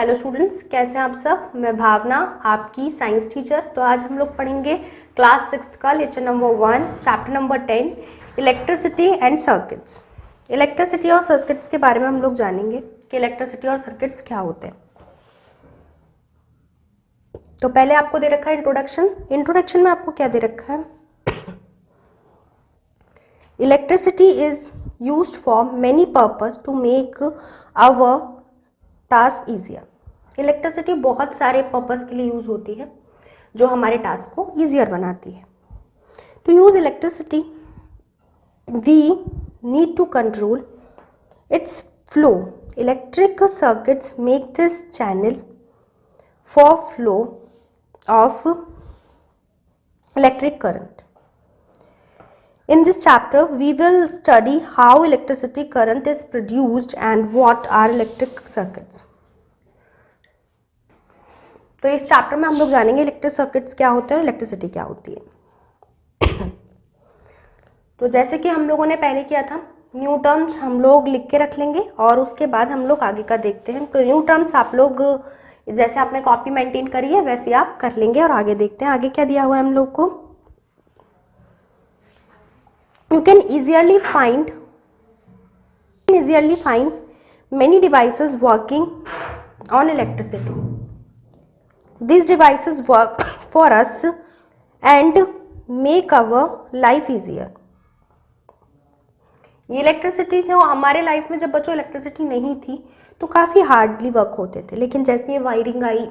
Hello students, कैसे हैं आप सब। मैं भावना, आपकी साइंस टीचर। तो आज हम लोग पढ़ेंगे क्लास 6 का lecture number 1 chapter number 10 electricity and circuits. Electricity और सर्किट्स के बारे में हम लोग जानेंगे कि इलेक्ट्रिसिटी और सर्किट्स क्या होते हैं। तो पहले आपको दे रखा है इंट्रोडक्शन में आपको क्या दे रखा है। Electricity is used for many purpose to make our task easier. Electricity बहुत सारे पर्पस के लिए यूज होती है जो हमारे टास्क को ईजियर बनाती है। To use electricity we need to control its flow. Electric circuits make this channel for flow of electric current. In this chapter, we will study how electricity current is produced and what are electric circuits. तो इस chapter में हम लोग जानेंगे electric circuits क्या होते हैं और इलेक्ट्रिसिटी क्या होती है। तो जैसे कि हम लोगों ने पहले किया था, न्यू टर्म्स हम लोग लिख के रख लेंगे और उसके बाद हम लोग आगे का देखते हैं। तो न्यू टर्म्स आप लोग जैसे आपने कॉपी मेंटेन करी है वैसे आप कर लेंगे और आगे देखते हैं आगे क्या दिया हुआ है हम लोग को। You can easily find many devices working on electricity. These devices work for us and make our life easier. ये इलेक्ट्रिसिटी जो हमारे लाइफ में जब बच्चों इलेक्ट्रिसिटी नहीं थी तो काफ़ी हार्डली वर्क होते थे, लेकिन जैसे ये वायरिंग आई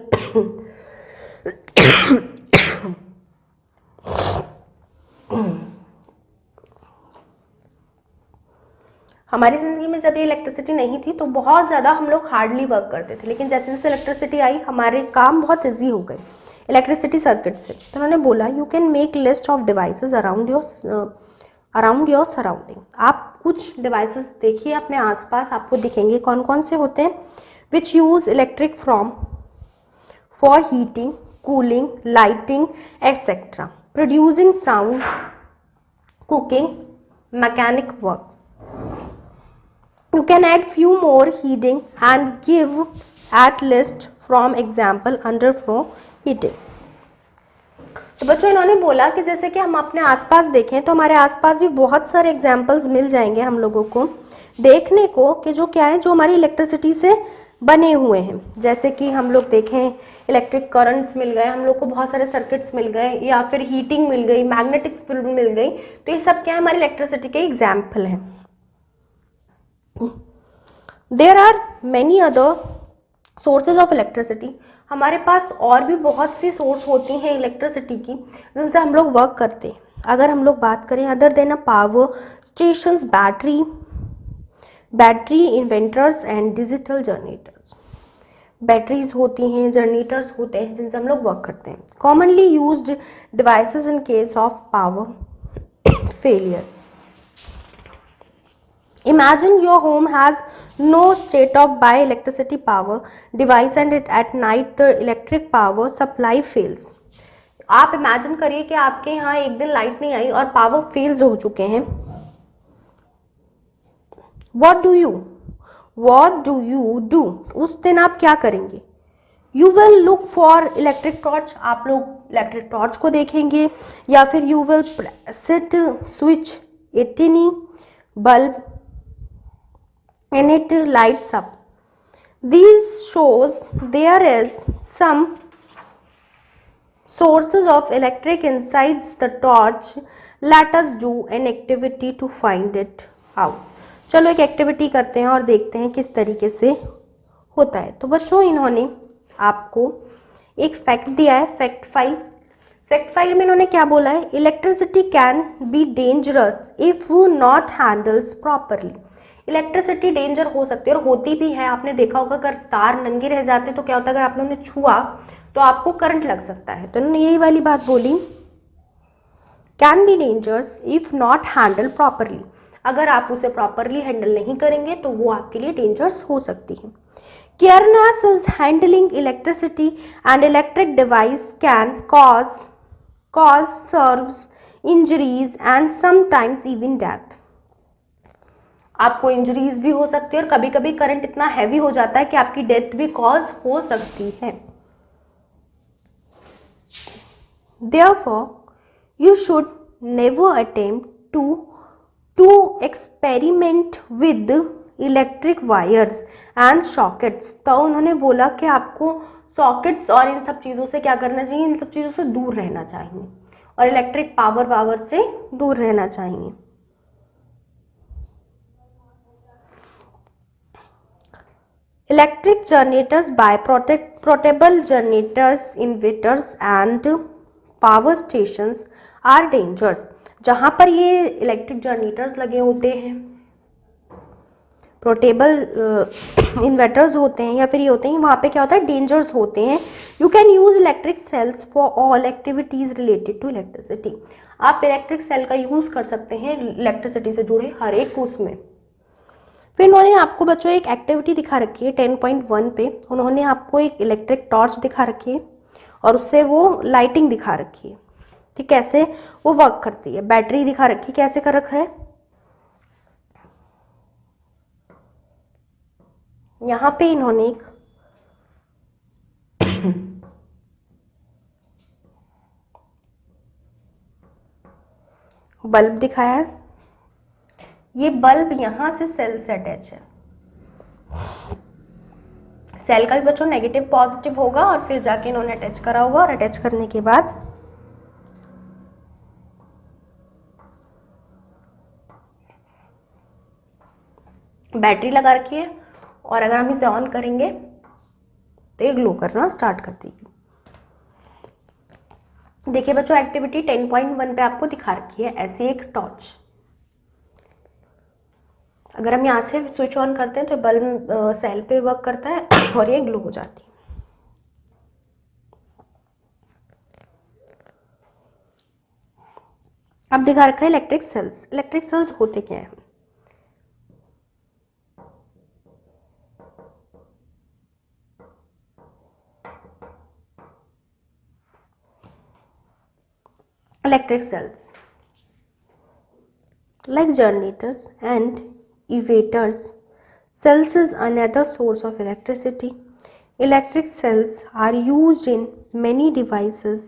हमारी ज़िंदगी में जब ये इलेक्ट्रिसिटी नहीं थी तो बहुत ज़्यादा हम लोग हार्डली वर्क करते थे, लेकिन जैसे जैसे इलेक्ट्रिसिटी आई हमारे काम बहुत ईजी हो गए इलेक्ट्रिसिटी सर्किट से। तो उन्होंने बोला you can make list of devices around your surrounding. आप कुछ डिवाइसेस देखिए अपने आसपास, आपको दिखेंगे कौन कौन से होते हैं। विच use electric from for heating, cooling, lighting etcetera, producing sound, cooking, mechanic work. You can add few more heating and give at least from example underflow heating. तो बच्चों इन्होंने बोला कि जैसे कि हम अपने आसपास देखें तो हमारे आसपास भी बहुत सारे एग्जाम्पल्स मिल जाएंगे हम लोगों को देखने को कि जो क्या है जो हमारी इलेक्ट्रिसिटी से बने हुए हैं। जैसे कि हम लोग देखें इलेक्ट्रिक करंट्स मिल गए हम लोग को, बहुत सारे सर्किट्स मिल गए या फिर हीटिंग मिल गई, मैग्नेटिक फील्ड मिल गई। तो ये सब क्या है हमारी इलेक्ट्रिसिटी के एग्जाम्पल हैं। There are many other sources of electricity. हमारे पास और भी बहुत सी सोर्स होती हैं इलेक्ट्रिसिटी की जिनसे हम लोग वर्क करते हैं। अगर हम लोग बात करें other than a power stations, battery inventors and digital generators. Batteries होती हैं, जनरेटर्स होते हैं जिनसे हम लोग वर्क करते हैं। Commonly used devices in case of power failure. Imagine your home has no state of by electricity power device and at night the electric power supply fails. आप इमेजिन करिए कि आपके यहाँ एक दिन लाइट नहीं आई और पावर फेल्स हो चुके हैं. What do you do? उस दिन आप क्या करेंगे? You will look for electric torch. आप लोग इलेक्ट्रिक टॉर्च को देखेंगे या फिर you will set switch a tiny bulb and it lights up. These shows there is some sources of electric inside the torch. Let us do an activity to find it out. चलो एक activity करते हैं और देखते हैं किस तरीके से होता है। तो बच्चों इन्होंने आपको एक फैक्ट दिया है, फैक्ट फाइल में इन्होंने क्या बोला है, electricity can be dangerous if not handles properly. Electricity danger हो सकती है और होती भी है। आपने देखा होगा अगर तार नंगे रह जाते तो क्या होता है, अगर आपने उन्हें छुआ तो आपको करंट लग सकता है। तो उन्होंने यही वाली बात बोली, can be dangerous if not handle properly. अगर आप उसे प्रॉपरली हैंडल नहीं करेंगे तो वो आपके लिए डेंजरस हो सकती है। Careless is handling electricity and electric device can cause serves injuries and sometimes even death. आपको इंजरीज भी हो सकती है और कभी कभी करंट इतना हैवी हो जाता है कि आपकी डेथ भी कॉज हो सकती है। Therefore, you should never attempt to experiment with electric wires and sockets। तो उन्होंने बोला कि आपको सॉकेट्स और इन सब चीज़ों से क्या करना चाहिए, इन सब चीज़ों से दूर रहना चाहिए और इलेक्ट्रिक पावर से दूर रहना चाहिए। Electric generators by portable generators, inverters and power stations are dangers. जहाँ पर ये इलेक्ट्रिक जनरेटर्स लगे होते हैं, पोर्टेबल इन्वर्टर्स होते हैं या फिर ये होते हैं, वहाँ पे क्या होता है, डेंजर्स होते हैं। You can use electric cells for all activities related to electricity. आप इलेक्ट्रिक सेल का यूज़ कर सकते हैं इलेक्ट्रिसिटी से जुड़े हर एक उसमें। फिर उन्होंने आपको बच्चों एक एक्टिविटी दिखा रखी है 10.1 पे। उन्होंने आपको एक इलेक्ट्रिक टॉर्च दिखा रखी है और उससे वो लाइटिंग दिखा रखी है कि कैसे वो वर्क करती है। बैटरी दिखा रखी, कैसे कर रखा है, यहाँ पे इन्होंने एक बल्ब दिखाया है। ये बल्ब यहाँ से सेल से अटैच है। सेल का भी बच्चों नेगेटिव पॉजिटिव होगा और फिर जाके इन्होंने अटैच करा होगा और अटैच करने के बाद बैटरी लगा रखी है और अगर हम इसे ऑन करेंगे तो ये ग्लो करना स्टार्ट कर देगी। देखिए बच्चों एक्टिविटी 10.1 पे आपको दिखा रखी है ऐसी एक टॉर्च। अगर हम यहाँ से स्विच ऑन करते हैं तो बल्ब सेल पे वर्क करता है और ये ग्लो हो जाती है। अब दिखा रखा है इलेक्ट्रिक सेल्स। इलेक्ट्रिक सेल्स होते क्या है, electric cells like generators and inverters. Cells is another source of electricity. Electric cells are used in many devices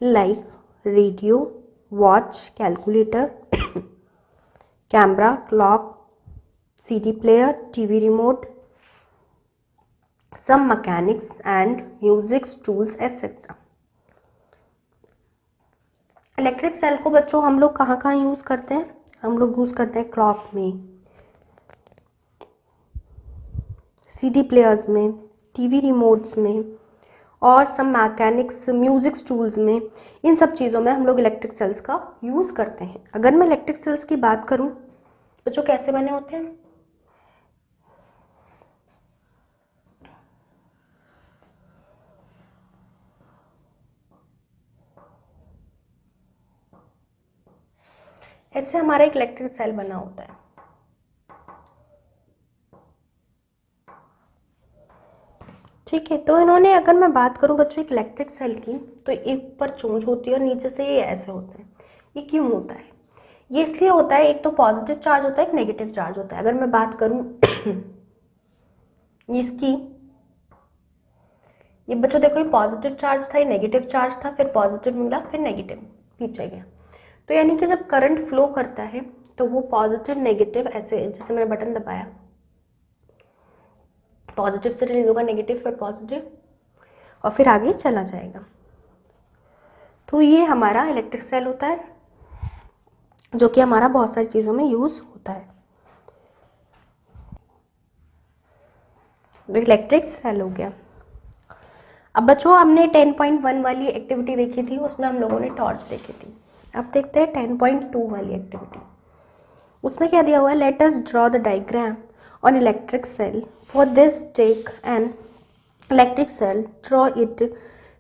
like radio, watch, calculator, camera, clock, CD player, TV remote, some mechanics and music tools etc. Electric cell को बच्चों हम लोग कहाँ कहाँ use करते हैं, हम लोग यूज़ करते हैं क्लॉक में, सीडी प्लेयर्स में, टीवी रिमोट्स में और सम मैकेनिक्स म्यूजिक टूल्स में। इन सब चीज़ों में हम लोग इलेक्ट्रिक सेल्स का यूज़ करते हैं। अगर मैं इलेक्ट्रिक सेल्स की बात करूँ बच्चों कैसे बने होते हैं, ऐसे हमारा एक इलेक्ट्रिक सेल बना होता है। ठीक है, तो इन्होंने अगर मैं बात करूं बच्चों एक इलेक्ट्रिक सेल की, तो एक ऊपर चोंच होती है और नीचे से ये ऐसे होते हैं। ये क्यों होता है, ये इसलिए होता है, एक तो पॉजिटिव चार्ज होता है, एक नेगेटिव चार्ज होता है। अगर मैं बात करूं इसकी, ये बच्चों देखो ये पॉजिटिव चार्ज था, ये नेगेटिव चार्ज था, फिर पॉजिटिव मिला, फिर नेगेटिव पीछे गया। तो यानी कि जब करंट फ्लो करता है तो वो पॉजिटिव नेगेटिव ऐसे, जैसे मैंने बटन दबाया पॉजिटिव से रिलीज होगा नेगेटिव, फिर पॉजिटिव और फिर आगे चला जाएगा। तो ये हमारा इलेक्ट्रिक सेल होता है जो कि हमारा बहुत सारी चीज़ों में यूज़ होता है। इलेक्ट्रिक सेल हो गया। अब बच्चों हमने 10.1 वाली एक्टिविटी देखी थी, उसमें हम लोगों ने टॉर्च देखी थी। अब देखते हैं 10.2 वाली एक्टिविटी। उसमें क्या दिया हुआ है, let us draw the diagram on electric cell. For this take an electric cell, draw it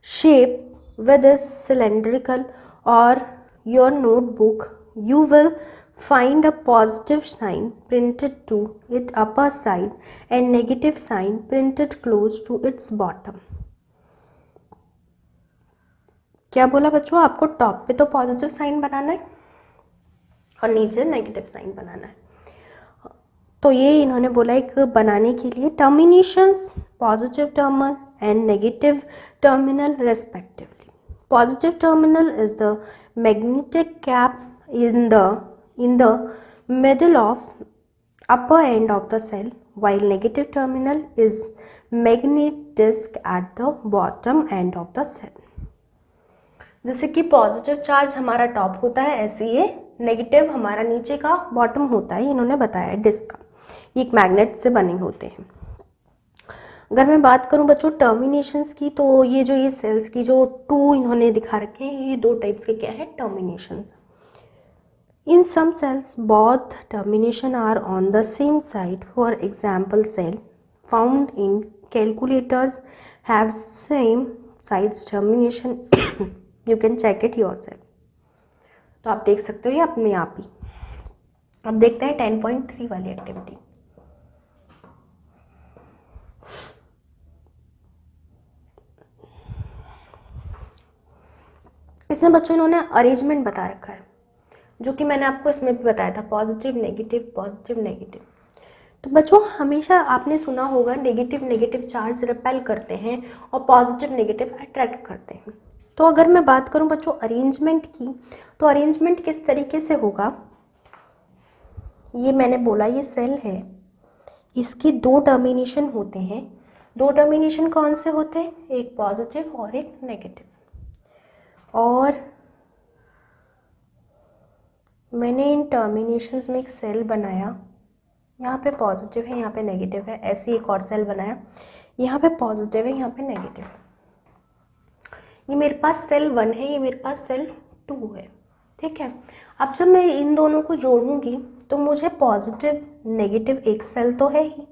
shape with a cylindrical or your notebook. You will find a positive sign printed to its upper side and negative sign printed close to its bottom. क्या बोला बच्चों, आपको top पे तो positive sign बनाना है और नीचे negative sign बनाना है। तो ये इन्होंने बोला एक बनाने के लिए terminations positive terminal and negative terminal respectively. Positive terminal is the magnetic cap in the middle of upper end of the cell, while negative terminal is magnet disc at the bottom end of the cell. जैसे कि positive charge हमारा top होता है, ऐसे ये negative हमारा नीचे का बॉटम होता है. इन्होंने बताया डिस्क का, ये एक मैग्नेट से बने होते हैं. अगर मैं बात करूं बच्चों टर्मिनेशंस की, तो ये जो ये सेल्स की जो 2 इन्होंने दिखा रखे हैं, ये 2 टाइप्स के क्या है terminations. In some cells, both termination are on the same side. For example, cell found in calculators have same sides termination. You can check it yourself. तो आप देख सकते हो ये अपने आप ही. अब देखते हैं 10.3 वाली एक्टिविटी. इसमें बच्चों इन्होंने अरेंजमेंट बता रखा है, जो कि मैंने आपको इसमें भी बताया था, पॉजिटिव नेगेटिव पॉजिटिव नेगेटिव. तो बच्चों हमेशा आपने सुना होगा नेगेटिव चार्ज रिपेल करते हैं और पॉजिटिव नेगेटिव अट्रैक्ट करते हैं. तो अगर मैं बात करूं बच्चों अरेंजमेंट की, तो अरेंजमेंट किस तरीके से होगा, ये मैंने बोला ये सेल है, इसके 2 टर्मिनेशन होते हैं. 2 टर्मिनेशन कौन से होते हैं, एक पॉजिटिव और एक नेगेटिव. और मैंने इन टर्मिनेशंस में एक सेल बनाया, यहाँ पे पॉजिटिव है यहाँ पे नेगेटिव है. ऐसे एक और सेल बनाया, यहाँ पे पॉजिटिव है यहाँ पे नेगेटिव. ये मेरे पास सेल 1 है, ये मेरे पास सेल 2 है. ठीक है. अब जब मैं इन दोनों को जोड़ूंगी तो मुझे पॉजिटिव नेगेटिव एक सेल तो है ही,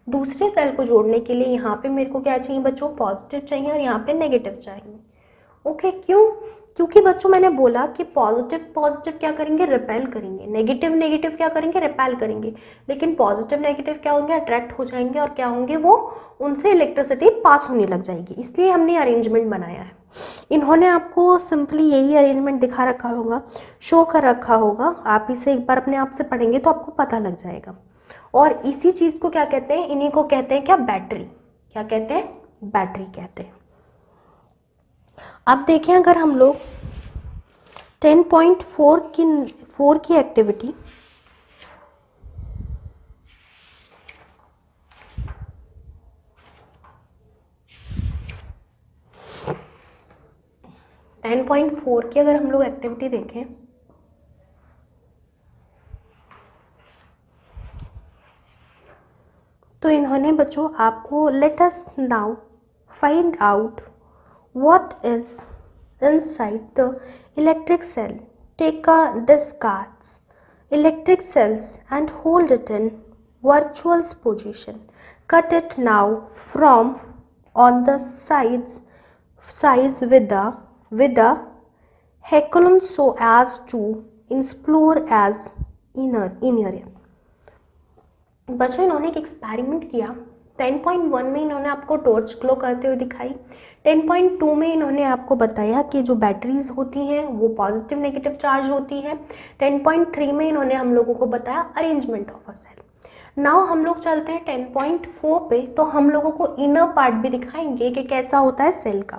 दूसरे सेल को जोड़ने के लिए यहाँ पे मेरे को क्या चाहिए बच्चों, पॉजिटिव चाहिए और यहाँ पे नेगेटिव चाहिए. ओके क्यों, क्योंकि बच्चों मैंने बोला कि पॉजिटिव क्या करेंगे, रिपेल करेंगे, नेगेटिव क्या करेंगे, रिपेल करेंगे. लेकिन पॉजिटिव नेगेटिव क्या होंगे, अट्रैक्ट हो जाएंगे और क्या होंगे, वो उनसे इलेक्ट्रिसिटी पास होने लग जाएगी. इसलिए हमने अरेंजमेंट बनाया है. इन्होंने आपको सिंपली यही अरेंजमेंट दिखा रखा होगा, शो कर रखा होगा. आप इसे एक बार अपने आप से पढ़ेंगे तो आपको पता लग जाएगा. और इसी चीज़ को क्या कहते हैं, इन्हीं को कहते हैं क्या, बैटरी. क्या कहते हैं, बैटरी कहते हैं. अब देखें अगर हम लोग 10.4 की एक्टिविटी, अगर हम लोग एक्टिविटी देखें, तो इन्होंने बच्चों आपको let us now find out what is inside the electric cell. Take a discards electric cells and hold it in virtual position. Cut it now from on the sides with a heculum so as to explore as inner. बच्चों इन्होंने एक experiment किया. 10.1 में इन्होंने आपको torch glow करते हुए दिखाई. 10.2 में इन्होंने आपको बताया कि जो बैटरीज होती हैं वो पॉजिटिव नेगेटिव चार्ज होती हैं. 10.3 में इन्होंने हम लोगों को बताया arrangement of a cell. Now हम लोग चलते हैं 10.4 पे, तो हम लोगों को इनर पार्ट भी दिखाएंगे कि कैसा होता है सेल का.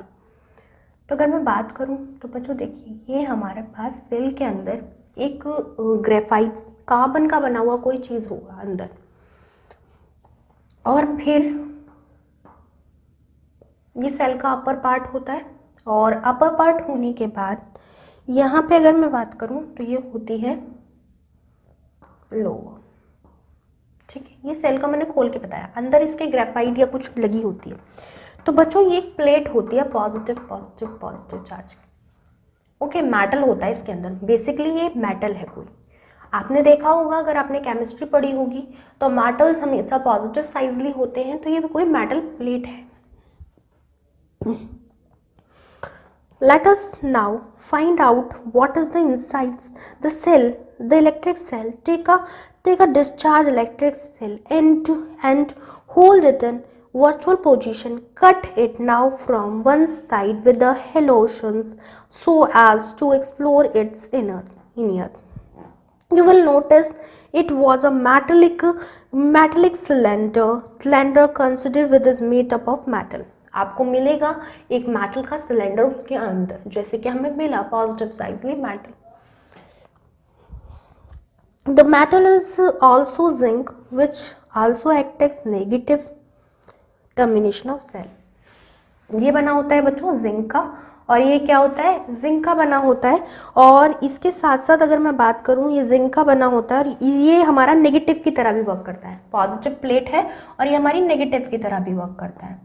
तो अगर मैं बात करूं तो बच्चों देखिए, ये हमारे पास सेल के अंदर एक ग्रेफाइट कार्बन का बना हुआ कोई चीज़ होगा अंदर. और फिर ये सेल का अपर पार्ट होता है, और अपर पार्ट होने के बाद यहाँ पे अगर मैं बात करूँ तो ये होती है लोअर. ठीक है, ये सेल का मैंने खोल के बताया, अंदर इसके ग्रेफाइट या कुछ लगी होती है. तो बच्चों ये एक प्लेट होती है पॉजिटिव चार्ज. ओके, मेटल होता है इसके अंदर, बेसिकली ये मेटल है कोई. आपने देखा होगा अगर आपने केमिस्ट्री पढ़ी होगी तो मेटल्स हमेशा पॉजिटिव साइजली होते हैं, तो ये कोई मेटल प्लेट है. Let us now find out what is the insides the cell, the electric cell. Take a discharge electric cell and hold it in virtual position. Cut it now from one side with the halogens so as to explore its inner. You will notice it was a metallic cylinder considered with is made up of metal. आपको मिलेगा एक metal का cylinder उसके अंदर, जैसे कि हमें मिला पॉजिटिव साइजली metal. The metal is also zinc, which also acts as negative termination of cell. ये बना होता है बच्चों जिंक का, और ये क्या होता है, जिंक का बना होता है. और इसके साथ साथ अगर मैं बात करूँ, ये जिंक का बना होता है और ये हमारा नेगेटिव की तरह भी वर्क करता है. पॉजिटिव प्लेट है और ये हमारी नेगेटिव की तरह भी वर्क करता है.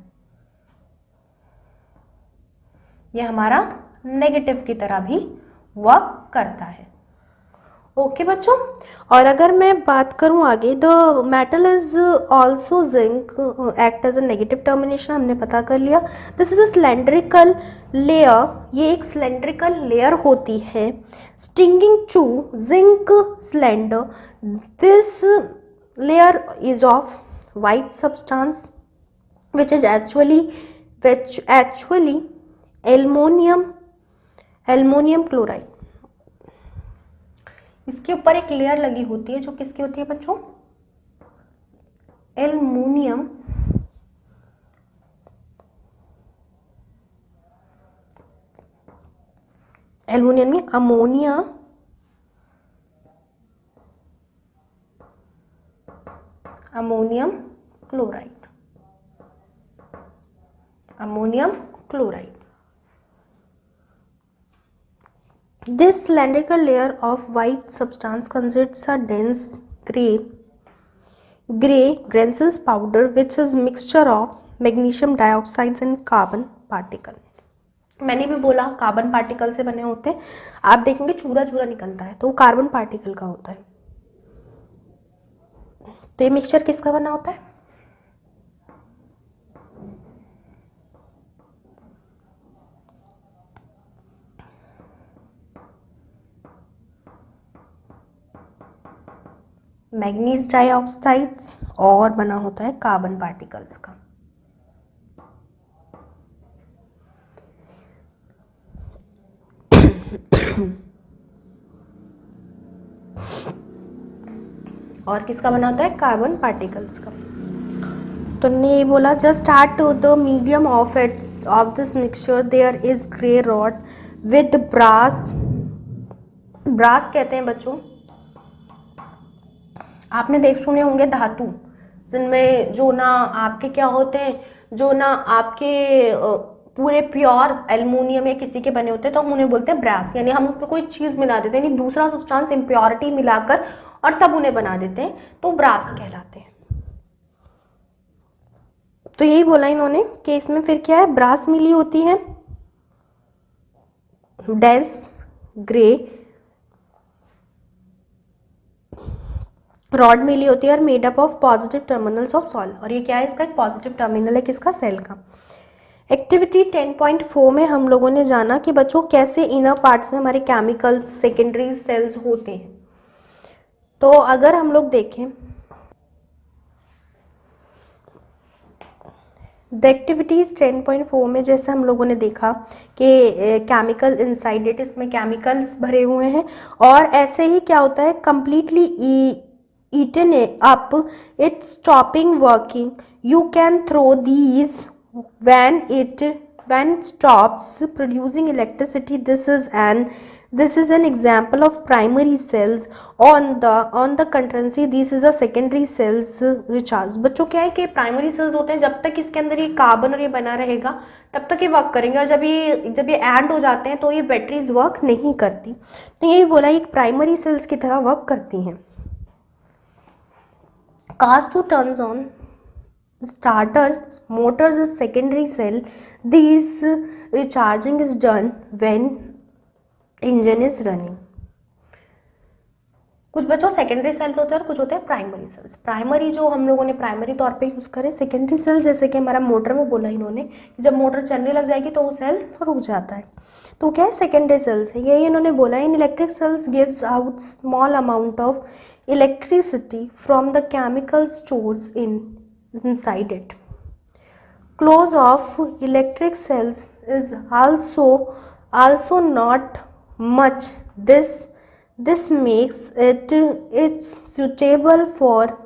ये हमारा नेगेटिव की तरह भी वर्क करता है. ओके बच्चों. और अगर मैं बात करूं आगे, the metal is also zinc act as a negative termination, हमने पता कर लिया. This is a cylindrical layer, ये एक सिलेंड्रिकल लेयर होती है. Stinging to zinc cylinder, this layer is of white substance which is actually aluminium chloride. इसके ऊपर एक लेयर लगी होती है जो किसकी होती है बच्चों, एल्युमिनियम में ammonium chloride. This cylindrical layer of white substance consists a dense gray granulous powder which is mixture of magnesium dioxide and carbon particle. मैंने भी बोला कार्बन पार्टिकल से बने होते हैं. आप देखेंगे चूरा चूरा निकलता है तो वो कार्बन पार्टिकल का होता है. तो ये मिक्सचर किसका बना होता है, मैग्नीज डाइऑक्साइड्स और बना होता है कार्बन पार्टिकल्स का. और किसका बना होता है, कार्बन पार्टिकल्स का. तो ने बोला just at the medium of this mixture there is grey rod with brass कहते हैं बच्चों, आपने देख सुने होंगे धातु जिनमें जो ना आपके क्या होते हैं, जो ना आपके पूरे प्योर एल्युमिनियम या किसी के बने होते हैं तो हम उन्हें बोलते हैं ब्रास. यानी हम उसमें कोई चीज़ मिला देते हैं, यानी दूसरा सब्सटेंस इम्प्योरिटी मिलाकर और तब उन्हें बना देते हैं तो ब्रास कहलाते हैं. तो यही बोला इन्होंने कि इसमें फिर क्या है, ब्रास मिली होती है, डेंस ग्रे रॉड मिली होती है और made up of positive terminals of sol. और ये क्या है, इसका एक पॉजिटिव टर्मिनल है किसका, सेल का. एक्टिविटी 10.4 में हम लोगों ने जाना कि बच्चों कैसे इनर पार्ट्स में हमारे केमिकल सेकेंडरी सेल्स होते हैं. तो अगर हम लोग देखें द एक्टिविटीज 10.4 में जैसे हम लोगों ने देखा कि केमिकल इनसाइड इट, इसमें केमिकल्स भरे हुए हैं और ऐसे ही क्या होता है, completely eaten up, it's stopping working. You can throw these when it stops producing electricity. This is an example of primary cells. On the contrary, this is a secondary cells recharge. बच्चों क्या है कि primary cells होते हैं, जब तक इसके अंदर ये कार्बन और ये बना रहेगा तब तक ये वर्क करेंगे, और जब ये एंड हो जाते हैं तो ये बैटरीज वर्क नहीं करती. तो यही बोला एक प्राइमरी सेल्स की तरह वर्क करती हैं. Cast 2 turns on, starters, motors is secondary cell. This recharging is done when engine is running. कुछ बच्चों सेकेंडरी सेल्स होते हैं और कुछ होते हैं प्राइमरी सेल्स. प्राइमरी जो हम लोगों ने प्राइमरी तौर पे यूज़ करे, सेकेंडरी सेल्स जैसे कि हमारा मोटर में बोला इन्होंने, जब मोटर चलने लग जाएगी तो वो सेल रुक जाता है. तो क्या है, सेकेंडरी सेल्स है. यही इन्होंने बोला इन electric sales gives out small amount of electricity from the chemical stores inside it. Close of electric cells is also not much. This makes it's suitable for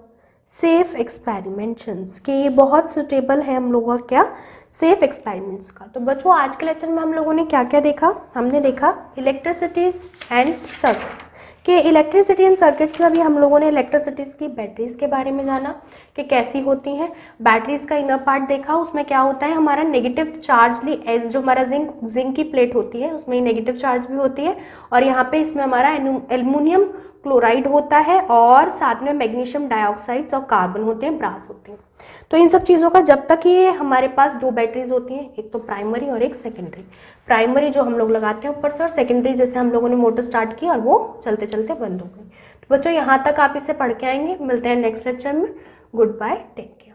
safe experiments, कि ये बहुत suitable है हम लोगों का क्या, सेफ एक्सपेरिमेंट्स का। तो बच्चों आज के लेक्चर में हम लोगों ने क्या क्या देखा, हमने देखा इलेक्ट्रिसिटीज़ एंड सर्किट्स, कि इलेक्ट्रिसिटी एंड सर्किट्स में अभी हम लोगों ने इलेक्ट्रिसिटीज़ की बैटरीज़ के बारे में जाना कि कैसी होती हैं। बैटरीज़ का इनर पार्ट देखा, उसमें क्या होता है, हमारा नेगेटिव चार्जली एज, जो हमारा जिंक की प्लेट होती है उसमें नेगेटिव चार्ज भी होती है, और यहाँ पे इसमें हमारा एल्युमिनियम क्लोराइड होता है, और साथ में मैग्नीशियम डाइऑक्साइड्स और कार्बन होते हैं, ब्रास होते हैं। तो इन सब चीज़ों का जब तक ये हमारे पास दो बैटरीज होती हैं, एक तो प्राइमरी और एक सेकेंडरी, प्राइमरी जो हम लोग लगाते हैं ऊपर से, और सेकेंडरी जैसे हम लोगों ने मोटर स्टार्ट की और वो चलते चलते बंद हो गई। तो बच्चों यहाँ तक आप इसे पढ़ के आएंगे, मिलते हैं नेक्स्ट लेक्चर में। Good bye, take care.